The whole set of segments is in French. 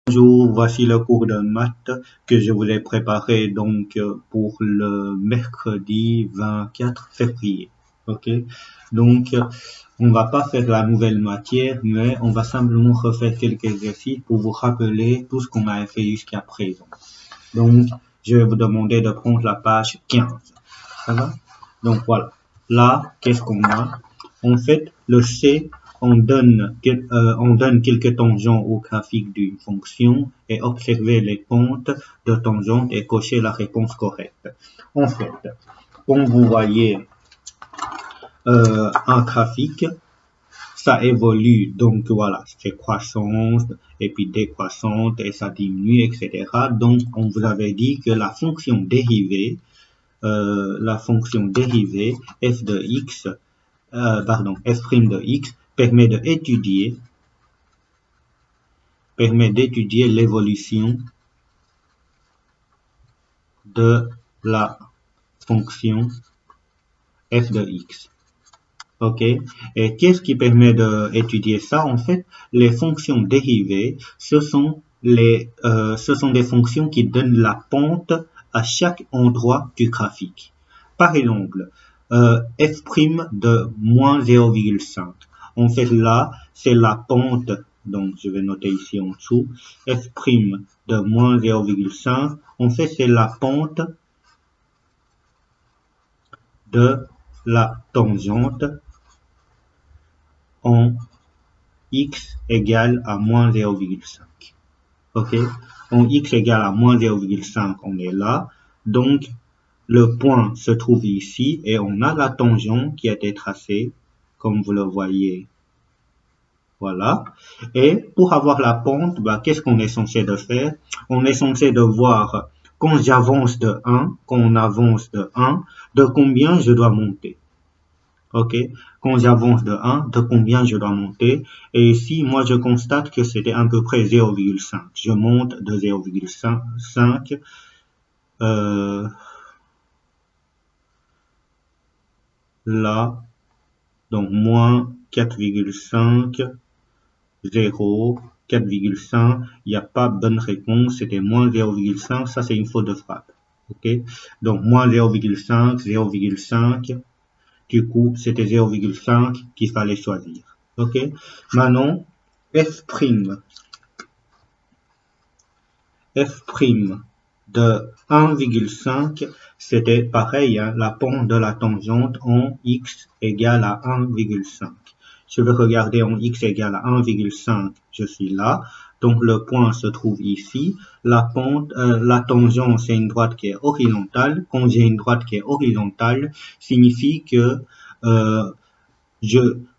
Bonjour, voici le cours de maths que je vous ai préparé donc pour le mercredi 24 février. Ok, donc on va pas faire la nouvelle matière, mais on va simplement refaire quelques exercices pour vous rappeler tout ce qu'on a fait jusqu'à présent. Donc je vais vous demander de prendre la page 15. Ça va? Donc voilà. Là, qu'est-ce qu'on a? En fait, le C, on donne quelques tangents au graphique d'une fonction et observer les pentes de tangente et cocher la réponse correcte. En fait, quand vous voyez un graphique, ça évolue, donc voilà, c'est croissance et puis décroissante et ça diminue, etc. Donc, on vous avait dit que la fonction dérivée f de x, f' de x permet d'étudier l'évolution de la fonction f de x. Ok, et qu'est-ce qui permet d'étudier ça? En fait, les fonctions dérivées, ce sont des fonctions qui donnent la pente à chaque endroit du graphique. Par exemple, f' de moins 0,5. En fait, là, c'est la pente, donc je vais noter ici en dessous, f' de moins 0,5. En fait, c'est la pente de la tangente en x égale à moins 0,5. Ok, en x égale à moins 0,5, on est là. Donc, le point se trouve ici et on a la tangente qui a été tracée, comme vous le voyez. Voilà. Et pour avoir la pente, qu'est-ce qu'on est censé de faire? On est censé de voir quand j'avance de 1, quand on avance de 1, de combien je dois monter. Ok, quand j'avance de 1, de combien je dois monter? Et ici, moi, je constate que c'était à peu près 0,5. Je monte de 0,5. Là, donc moins 4,5, 0, 4,5. Il n'y a pas bonne réponse, c'était moins 0,5. Ça, c'est une faute de frappe. Ok, donc moins 0,5, 0,5. Du coup, c'était 0,5 qu'il fallait choisir. Ok, maintenant, f' de 1,5, c'était pareil, hein, la pente de la tangente en x égale à 1,5. Je vais regarder en x égale à 1,5, je suis là. Donc le point se trouve ici. La tangente, c'est une droite qui est horizontale. Quand j'ai une droite qui est horizontale, signifie que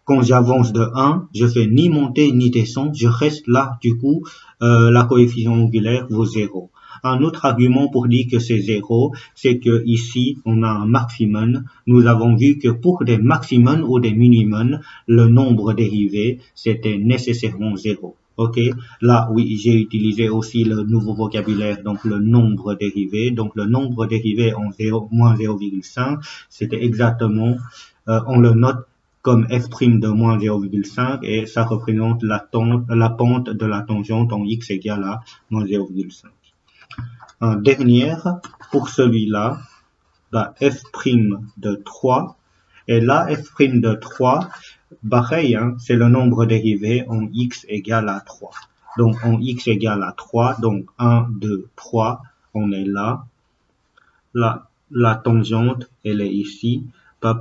quand j'avance de 1, je fais ni monter ni descendre, je reste là. Du coup, la coefficient angulaire vaut 0. Un autre argument pour dire que c'est 0, c'est que ici, on a un maximum. Nous avons vu que pour des maximums ou des minimums, le nombre dérivé, c'était nécessairement 0. Ok, là, oui, j'ai utilisé aussi le nouveau vocabulaire, donc le nombre dérivé. Donc, le nombre dérivé en 0, moins 0,5, c'était exactement, on le note comme f' de moins 0,5 et ça représente la pente de la tangente en x égale à moins 0,5. En dernière, pour celui-là, f' de 3, et là, f' de 3, pareil, hein, c'est le nombre dérivé en x égale à 3. Donc, en x égale à 3, donc 1, 2, 3, on est là. La tangente, elle est ici.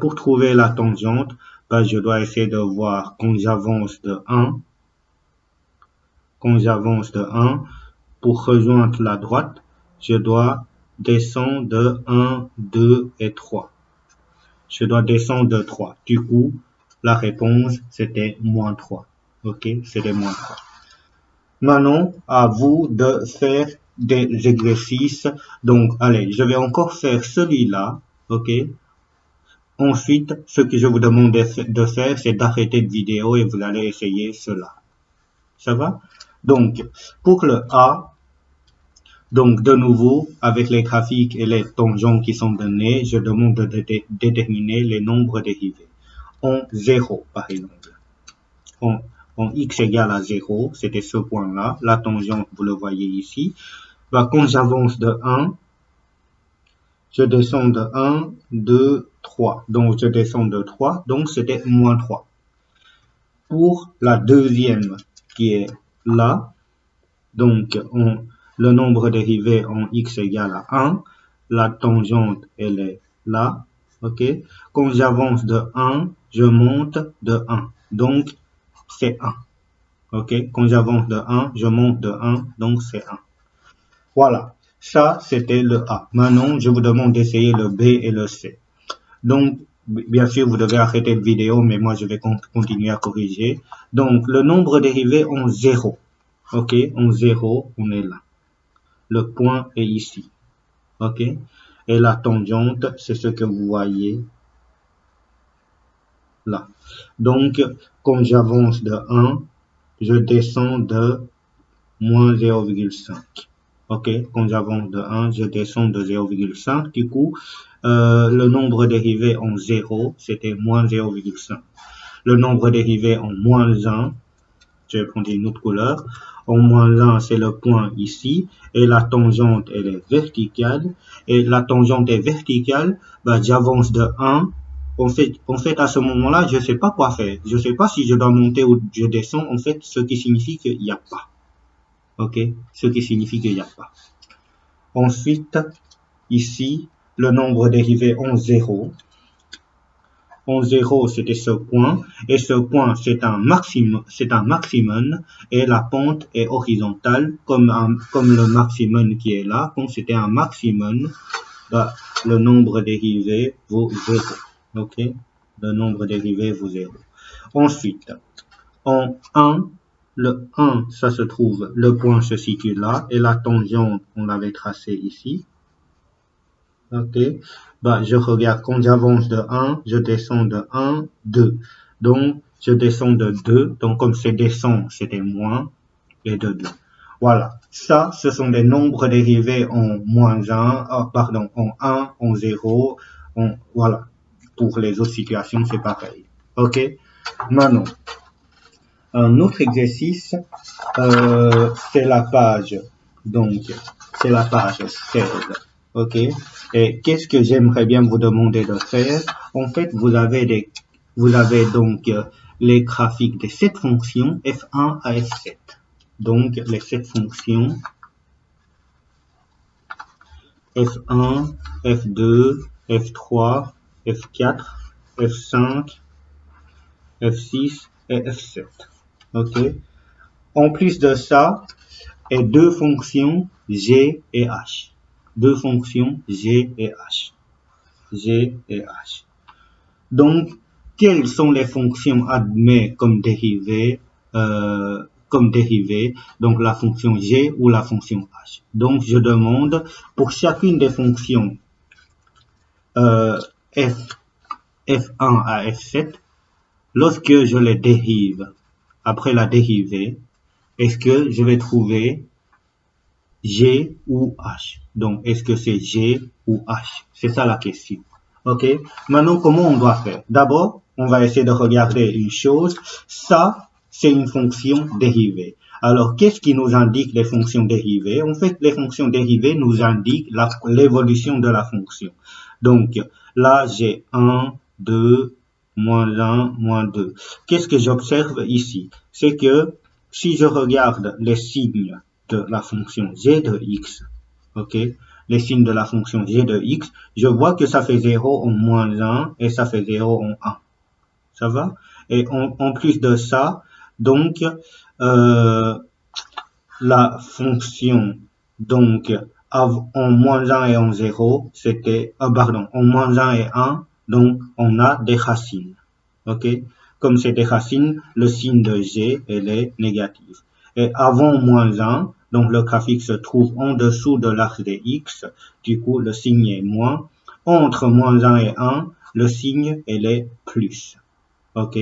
Pour trouver la tangente, je dois essayer de voir quand j'avance de 1. Quand j'avance de 1, pour rejoindre la droite, je dois descendre de 1, 2 et 3. Je dois descendre de 3. Du coup, la réponse, c'était moins 3. Ok, c'était moins 3. Maintenant, à vous de faire des exercices. Donc, allez, je vais encore faire celui-là. Ok. Ensuite, ce que je vous demande de faire, c'est d'arrêter de vidéo et vous allez essayer cela. Ça va? Donc, pour le A, donc de nouveau, avec les graphiques et les tangents qui sont donnés, je demande de déterminer les nombres dérivés. En 0, par exemple. en x égale à 0, c'était ce point-là, la tangente, vous le voyez ici. Bah, quand j'avance de 1, je descends de 1, 2, 3. Donc, je descends de 3, donc c'était moins 3. Pour la deuxième qui est là, donc le nombre dérivé en x égale à 1, la tangente elle est là, ok. Quand j'avance de 1, je monte de 1, donc c'est 1, ok. Quand j'avance de 1, je monte de 1, donc c'est 1. Voilà, ça c'était le A. Maintenant, je vous demande d'essayer le B et le C. Donc, bien sûr, vous devez arrêter la vidéo, mais moi, je vais continuer à corriger. Donc, le nombre dérivé en 0. OK, en 0, on est là. Le point est ici. OK, et la tangente, c'est ce que vous voyez là. Donc, quand j'avance de 1, je descends de moins 0,5. OK, quand j'avance de 1, je descends de 0,5. Du coup, le nombre dérivé en 0, c'était moins 0,5. Le nombre dérivé en moins 1, je vais prendre une autre couleur. En moins 1, c'est le point ici. Et la tangente, elle est verticale. Et la tangente est verticale, bah, j'avance de 1. En fait, à ce moment-là, je ne sais pas quoi faire. Je ne sais pas si je dois monter ou je descends. En fait, ce qui signifie qu'il n'y a pas. OK? Ce qui signifie qu'il n'y a pas. Ensuite, ici, le nombre dérivé en 0. En 0, c'était ce point. Et ce point, c'est un maximum. Et la pente est horizontale, comme le maximum qui est là. Comme c'était un maximum, bah, le nombre dérivé vaut 0. OK? Le nombre dérivé vaut 0. Ensuite, en 1, le 1, ça se trouve, le point se situe là, et la tangente, on l'avait tracée ici. OK, bah, je regarde, quand j'avance de 1, je descends de 1, 2. Donc, je descends de 2, donc comme c'est descend, c'était moins, et de 2. Voilà, ça, ce sont des nombres dérivés en moins 1, en 1, en 0, voilà. Pour les autres situations, c'est pareil. OK, maintenant, un autre exercice, c'est la page, donc, c'est la page 16, ok. Et qu'est-ce que j'aimerais bien vous demander de faire? En fait, vous avez donc les graphiques des 7 fonctions f1 à f7. Donc, les 7 fonctions f1, f2, f3, f4, f5, f6 et f7. OK. En plus de ça, et deux fonctions g et h. Deux fonctions g et h. G et h. Donc, quelles sont les fonctions admises comme dérivées, donc la fonction g ou la fonction h. Donc, je demande pour chacune des fonctions f1 à f7, lorsque je les dérive, après la dérivée, est-ce que je vais trouver G ou H? Donc, est-ce que c'est G ou H? C'est ça la question. OK? Maintenant, comment on doit faire? D'abord, on va essayer de regarder une chose. Ça, c'est une fonction dérivée. Alors, qu'est-ce qui nous indique les fonctions dérivées? En fait, les fonctions dérivées nous indiquent l'évolution de la fonction. Donc, là, j'ai 1, 2, moins 1, moins 2. Qu'est-ce que j'observe ici? C'est que si je regarde les signes de la fonction g de x, ok, les signes de la fonction g de x, je vois que ça fait 0 en moins 1 et ça fait 0 en 1. Ça va? Et en plus de ça, donc, la fonction, donc, en moins 1 et en 0, c'était, en moins 1 et 1, donc, on a des racines. OK? Comme c'est des racines, le signe de g, elle est négative. Et avant moins 1, donc le graphique se trouve en dessous de l'axe des x, du coup, le signe est moins. Entre moins 1 et 1, le signe, elle est plus. OK?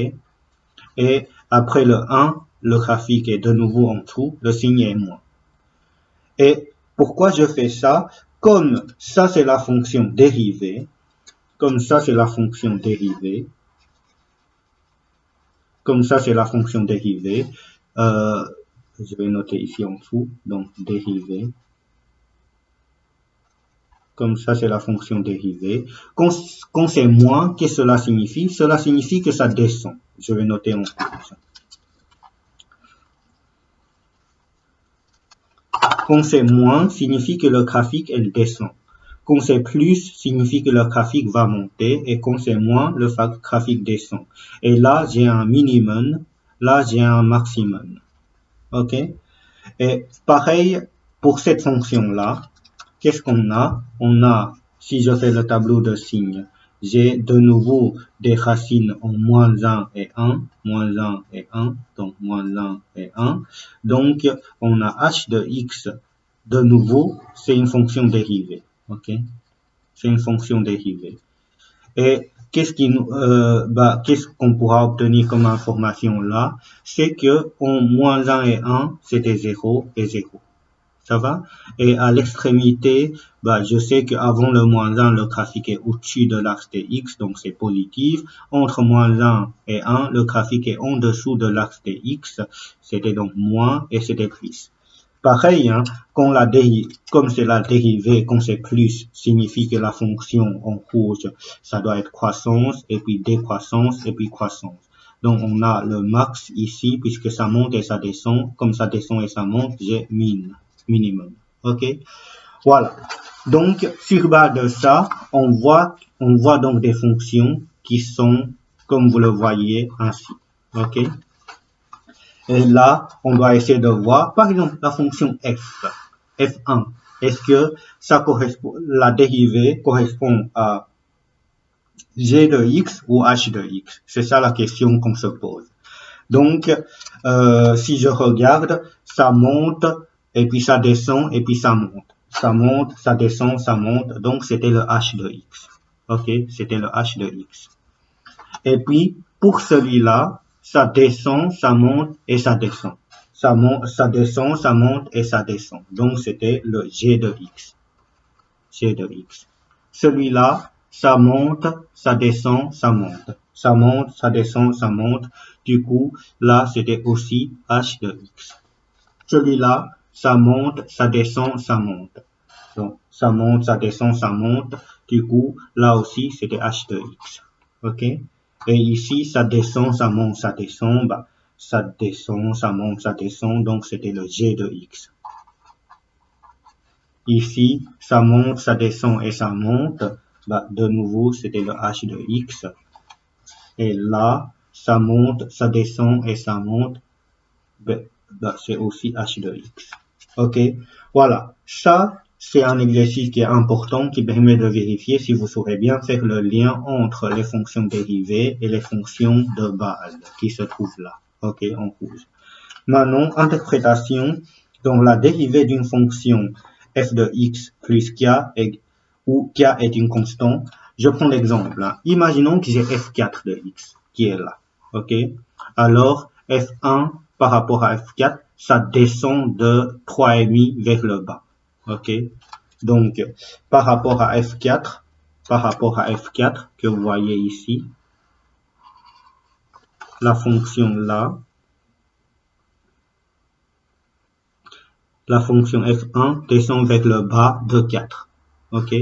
Et après le 1, le graphique est de nouveau en dessous, le signe est moins. Et pourquoi je fais ça? Comme ça, c'est la fonction dérivée. Comme ça, c'est la fonction dérivée. Comme ça, c'est la fonction dérivée. Je vais noter ici en dessous, donc dérivée. Comme ça, c'est la fonction dérivée. Quand c'est moins, qu'est-ce que cela signifie? Cela signifie que ça descend. Je vais noter en rouge. Quand c'est moins, signifie que le graphique, elle descend. Quand c'est plus, signifie que le graphique va monter. Et quand c'est moins, le graphique descend. Et là, j'ai un minimum. Là, j'ai un maximum. OK? Et pareil, pour cette fonction-là, qu'est-ce qu'on a? On a, si je fais le tableau de signes, j'ai de nouveau des racines en moins 1 et 1, moins 1 et 1, donc moins 1 et 1. Donc, on a h de x, de nouveau, c'est une fonction dérivée. OK? C'est une fonction dérivée. Et qu'est-ce qu'on pourra obtenir comme information là? C'est que en moins 1 et 1, c'était 0 et 0. Ça va? Et à l'extrémité, je sais qu'avant le moins 1, le graphique est au-dessus de l'axe de x, donc c'est positif. Entre moins 1 et 1, le graphique est en dessous de l'axe de x, c'était donc moins et c'était plus. Pareil, hein, comme c'est la dérivée, quand c'est plus, signifie que la fonction en rouge, ça doit être croissance, et puis décroissance, et puis croissance. Donc, on a le max ici, puisque ça monte et ça descend. Comme ça descend et ça monte, j'ai minimum. OK? Voilà. Donc, sur base de ça, on voit donc des fonctions qui sont, comme vous le voyez, ainsi. OK? Et là, on doit essayer de voir, par exemple, la fonction f1. Est-ce que ça correspond, la dérivée correspond à g de x ou h de x? C'est ça la question qu'on se pose. Donc, si je regarde, ça monte, et puis ça descend, et puis ça monte. Ça monte, ça descend, ça monte. Donc, c'était le h de x. OK? C'était le h de x. Et puis, pour celui-là, ça descend, ça monte et ça descend. Ça monte, ça descend, ça monte et ça descend. Donc, c'était le g de x. G de x. Celui-là, ça monte, ça descend, ça monte. Ça monte, ça descend, ça monte. Du coup, là, c'était aussi h de x. Celui-là, ça monte, ça descend, ça monte. Donc, ça monte, ça descend, ça monte. Du coup, là aussi, c'était h de x. OK? Et ici, ça descend, ça monte, ça descend. Ça descend, ça monte, ça descend. Donc, c'était le g de x. Ici, ça monte, ça descend et ça monte. De nouveau, c'était le h de x. Et là, ça monte, ça descend et ça monte. C'est aussi h de x. OK? Voilà. Ça, c'est un exercice qui est important, qui permet de vérifier si vous saurez bien faire le lien entre les fonctions dérivées et les fonctions de base qui se trouvent là. OK? En rouge. Maintenant, interprétation. Donc, la dérivée d'une fonction f de x plus k, où k est une constante. Je prends l'exemple. Hein. Imaginons que j'ai f4 de x qui est là. OK? Alors, f1 par rapport à f4, ça descend de 3,5 vers le bas. OK? Donc, par rapport à f4, que vous voyez ici, la fonction là, la fonction f1 descend vers le bas de 4. OK?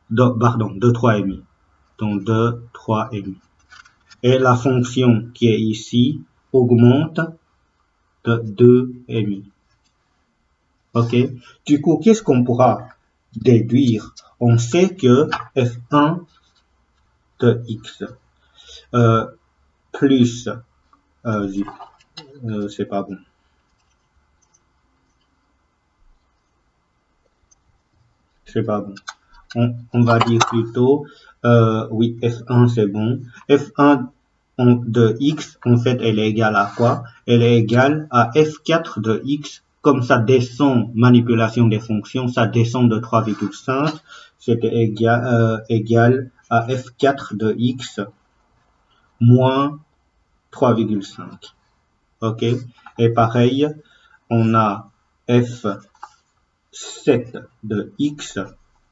De 3,5. Donc, de 3,5. Et la fonction qui est ici augmente de 2,5. OK? Du coup, qu'est-ce qu'on pourra déduire? On sait que f1 de x plus, c'est pas bon. C'est pas bon. On va dire plutôt, oui, f1 c'est bon. f1 de x, en fait, elle est égale à quoi? Elle est égale à f4 de x. Comme ça descend, manipulation des fonctions, ça descend de 3,5. C'était égal à f4 de x moins 3,5. OK? Et pareil, on a f7 de x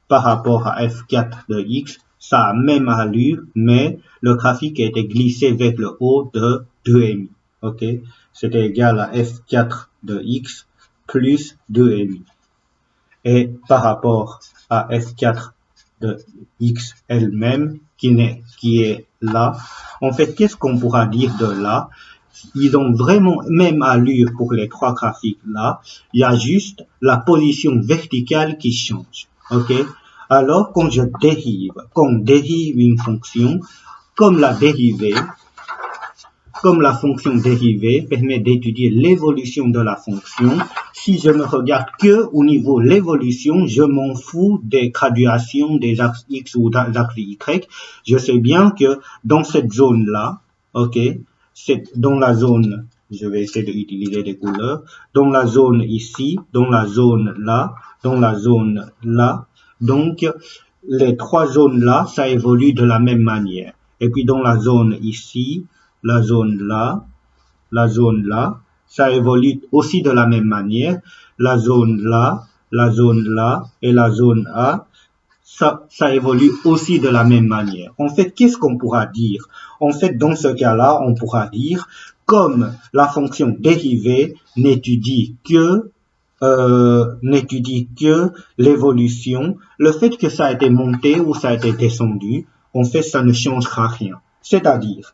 par rapport à f4 de x, ça a même allure, mais le graphique a été glissé vers le haut de 2,5. Ok, c'était égal à f4 de x plus 2,5. Et par rapport à f4 de x elle-même, qui est là, en fait, qu'est-ce qu'on pourra dire de là? Ils ont vraiment même allure pour les trois graphiques là. Il y a juste la position verticale qui change. Ok? Alors, quand on dérive une fonction, comme la dérivée, comme la fonction dérivée permet d'étudier l'évolution de la fonction, si je ne regarde que au niveau de l'évolution, je m'en fous des graduations des axes X ou des axes Y. Je sais bien que dans cette zone-là, ok, dans la zone, je vais essayer d'utiliser des couleurs, dans la zone ici, dans la zone là, dans la zone là, donc les trois zones-là, ça évolue de la même manière. Et puis dans la zone ici, la zone là, ça évolue aussi de la même manière. La zone là et la zone A, ça évolue aussi de la même manière. En fait, qu'est-ce qu'on pourra dire? En fait, dans ce cas-là, on pourra dire, comme la fonction dérivée n'étudie que l'évolution, le fait que ça a été monté ou ça a été descendu, en fait, ça ne changera rien. C'est-à-dire,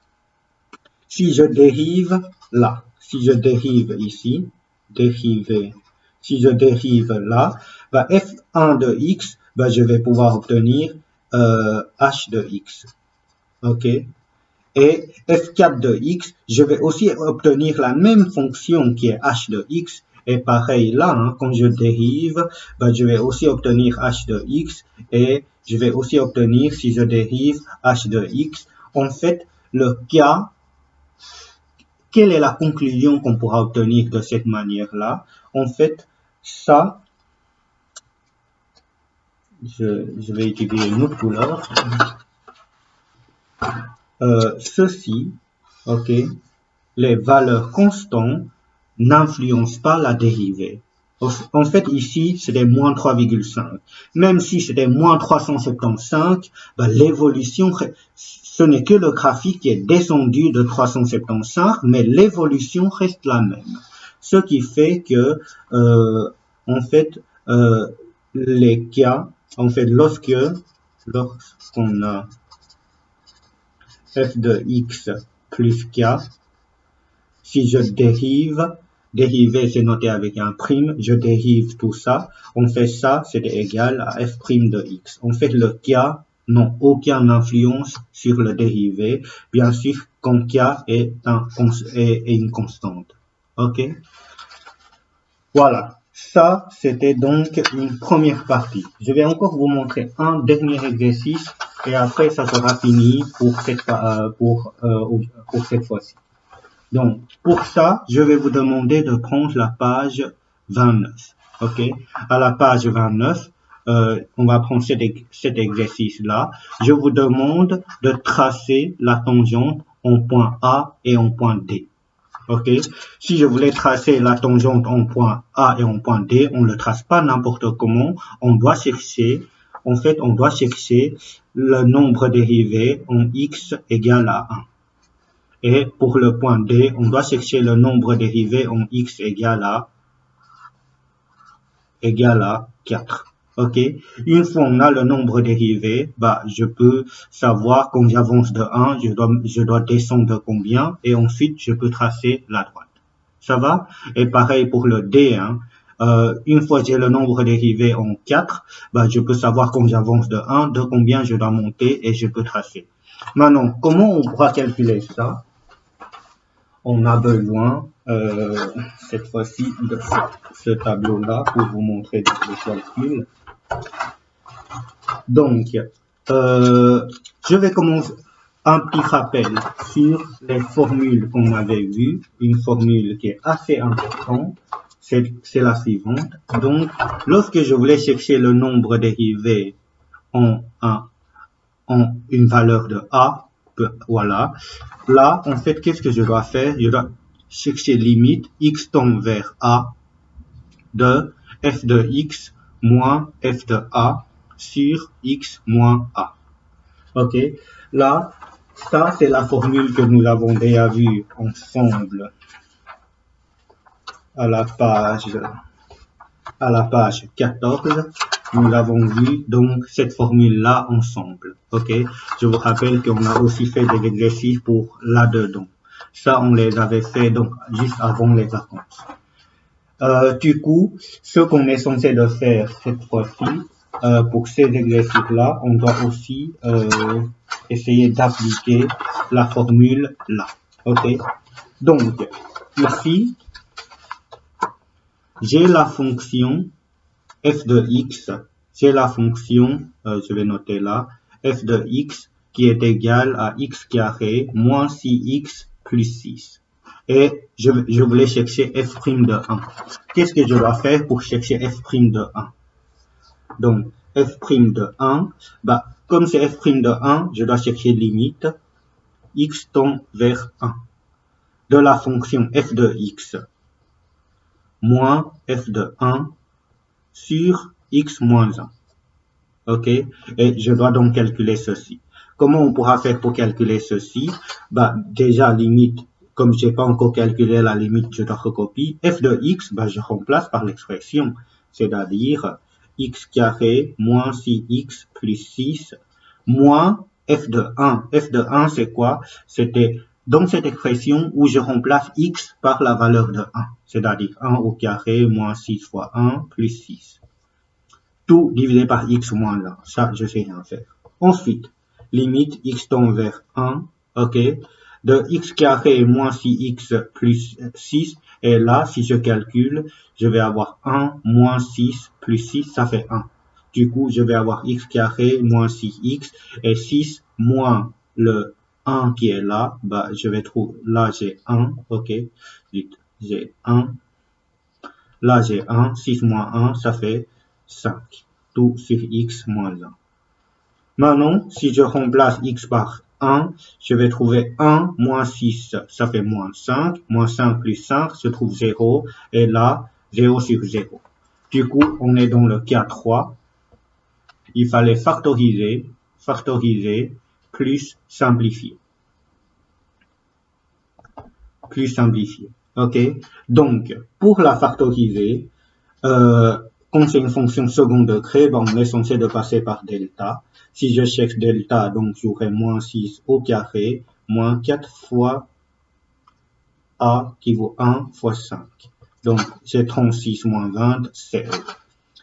si je dérive là, si je dérive ici, si je dérive là, bah f1 de x, bah je vais pouvoir obtenir h de x. Ok? Et f4 de x, je vais aussi obtenir la même fonction qui est h de x. Et pareil là, hein, quand je dérive, bah, je vais aussi obtenir h de x. Et je vais aussi obtenir, si je dérive, h de x. En fait, le cas, quelle est la conclusion qu'on pourra obtenir de cette manière-là? En fait, ça, je vais utiliser une autre couleur. Ceci, ok, les valeurs constantes n'influencent pas la dérivée. En fait, ici, c'était moins 3,5. Même si c'était moins 375, ben, l'évolution, ce n'est que le graphique qui est descendu de 375, mais l'évolution reste la même. Ce qui fait que, en fait, les cas, en fait, lorsqu'on a f de x plus k, si je dériver c'est noté avec un prime, je dérive tout ça, on fait ça, c'est égal à f' de x. En fait, le k n'a aucune influence sur le dérivé, bien sûr, quand k est une constante. Ok? Voilà. Ça, c'était donc une première partie. Je vais encore vous montrer un dernier exercice et après, ça sera fini pour cette fois-ci. Donc, pour ça, je vais vous demander de prendre la page 29. Ok? À la page 29, on va prendre cet exercice-là. Je vous demande de tracer la tangente en point A et en point D. Ok? Si je voulais tracer la tangente en point A et en point D, on ne le trace pas n'importe comment. On doit chercher, en fait, on doit chercher le nombre dérivé en x égale à 1. Et pour le point D, on doit chercher le nombre dérivé en x égale à 4. Ok? Une fois on a le nombre dérivé, bah, je peux savoir quand j'avance de 1, je dois descendre de combien, et ensuite je peux tracer la droite. Ça va? Et pareil pour le D, hein. Une fois que j'ai le nombre dérivé en 4, bah, je peux savoir quand j'avance de 1, de combien je dois monter, et je peux tracer. Maintenant, comment on pourra calculer ça? On a besoin, cette fois-ci, de ce tableau-là pour vous montrer les calculs. Donc, je vais commencer un petit rappel sur les formules qu'on avait vues. Une formule qui est assez importante, c'est la suivante. Donc, lorsque je voulais chercher le nombre dérivé en une valeur de A, voilà. Là, en fait, qu'est-ce que je dois faire? Je dois chercher limite x tend vers A de f de x moins f de A sur x moins A. Ok, là, ça c'est la formule que nous avons déjà vue ensemble à la page 14. Nous avons vu donc cette formule-là ensemble. Ok, je vous rappelle qu'on a aussi fait des exercices pour là-dedans. Ça, on les avait fait donc juste avant les vacances. Du coup, ce qu'on est censé de faire cette fois-ci, pour ces exercices-là, on doit aussi essayer d'appliquer la formule là. Ok, donc ici, j'ai la fonction f de x, j'ai la fonction, je vais noter là, f de x qui est égale à x carré moins 6x plus 6. Et je voulais chercher f' de 1. Qu'est-ce que je dois faire pour chercher f' de 1? Donc, f' de 1, bah, comme c'est f' de 1, je dois chercher limite x tend vers 1 de la fonction f de x moins f de 1 sur x moins 1. Ok, et je dois donc calculer ceci. Comment on pourra faire pour calculer ceci? Bah, déjà, limite, comme je n'ai pas encore calculé la limite, je dois recopier. F de x, bah, je remplace par l'expression, c'est-à-dire x carré moins 6x plus 6 moins f de 1. F de 1, c'est quoi? C'était dans cette expression où je remplace x par la valeur de 1, c'est-à-dire 1 au carré moins 6 fois 1 plus 6. Tout divisé par x moins 1. Ça, je sais rien faire. Ensuite, limite x tend vers 1, ok, de x carré moins 6x plus 6. Et là, si je calcule, je vais avoir 1 moins 6 plus 6, ça fait 1. Du coup, je vais avoir x carré moins 6x et 6 moins le 1 qui est là. Bah, je vais trouver, là j'ai 1, ok, j'ai 1. Là, j'ai 1, 6 moins 1, ça fait 5. Tout sur x moins 1. Maintenant, si je remplace x par 1, je vais trouver 1 moins 6, ça fait moins 5. Moins 5 plus 5 se trouve 0. Et là, 0 sur 0. Du coup, on est dans le cas 3. Il fallait factoriser, plus simplifier. Plus simplifier. Ok? Donc, pour la factoriser, quand c'est une fonction second degré, ben, on est censé de passer par delta. Si je cherche delta, donc j'aurai moins 6 au carré, moins 4 fois a qui vaut 1 fois 5. Donc, j'ai 36 moins 20, 16.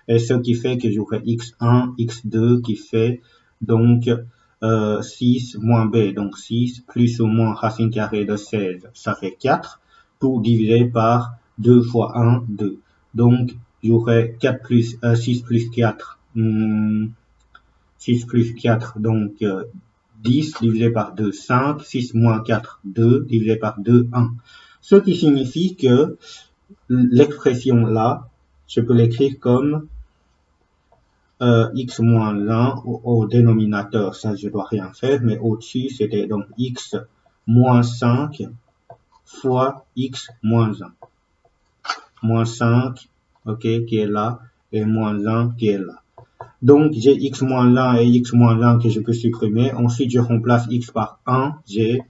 Et ce qui fait que j'aurai x1, x2 qui fait donc 6 moins b, donc 6, plus ou moins racine carrée de 16, ça fait 4, tout divisé par 2 fois 1, 2. Donc, j'aurai 6 plus 4, 6 plus 4, donc 10 divisé par 2, 5, 6 moins 4, 2, divisé par 2, 1. Ce qui signifie que l'expression là, je peux l'écrire comme x moins 1 au dénominateur, ça je dois rien faire, mais au-dessus c'était donc x moins 5 fois x moins 1. Moins 5, ok, qui est là, et moins 1 qui est là. Donc j'ai x moins 1 et x moins 1 que je peux supprimer. Ensuite je remplace x par 1, j'ai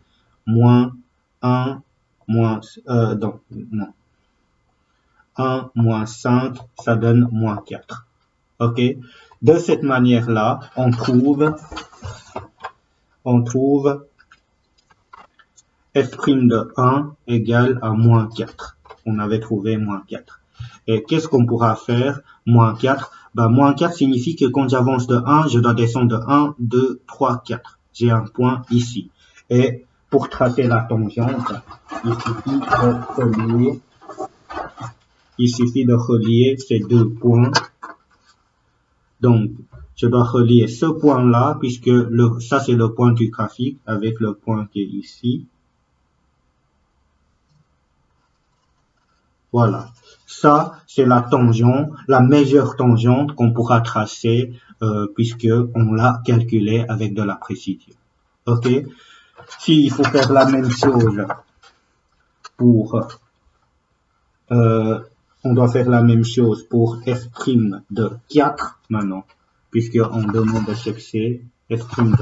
moins 1 moins, donc non. 1 moins 5, ça donne moins 4. Ok, de cette manière-là, on trouve f' de 1 égale à moins 4. On avait trouvé moins 4. Et qu'est-ce qu'on pourra faire? Moins 4. Ben, moins 4 signifie que quand j'avance de 1, je dois descendre de 1, 2, 3, 4. J'ai un point ici. Et pour tracer la tangente, il suffit de relier ces deux points. Donc, je dois relier ce point-là, puisque ça c'est le point du graphique, avec le point qui est ici. Voilà. Ça, c'est la tangente, la meilleure tangente qu'on pourra tracer, puisque on l'a calculé avec de la précision. Ok? S'il faut faire la même chose pour... on doit faire la même chose pour f' de 4 maintenant, puisqu'on demande de chercher f' de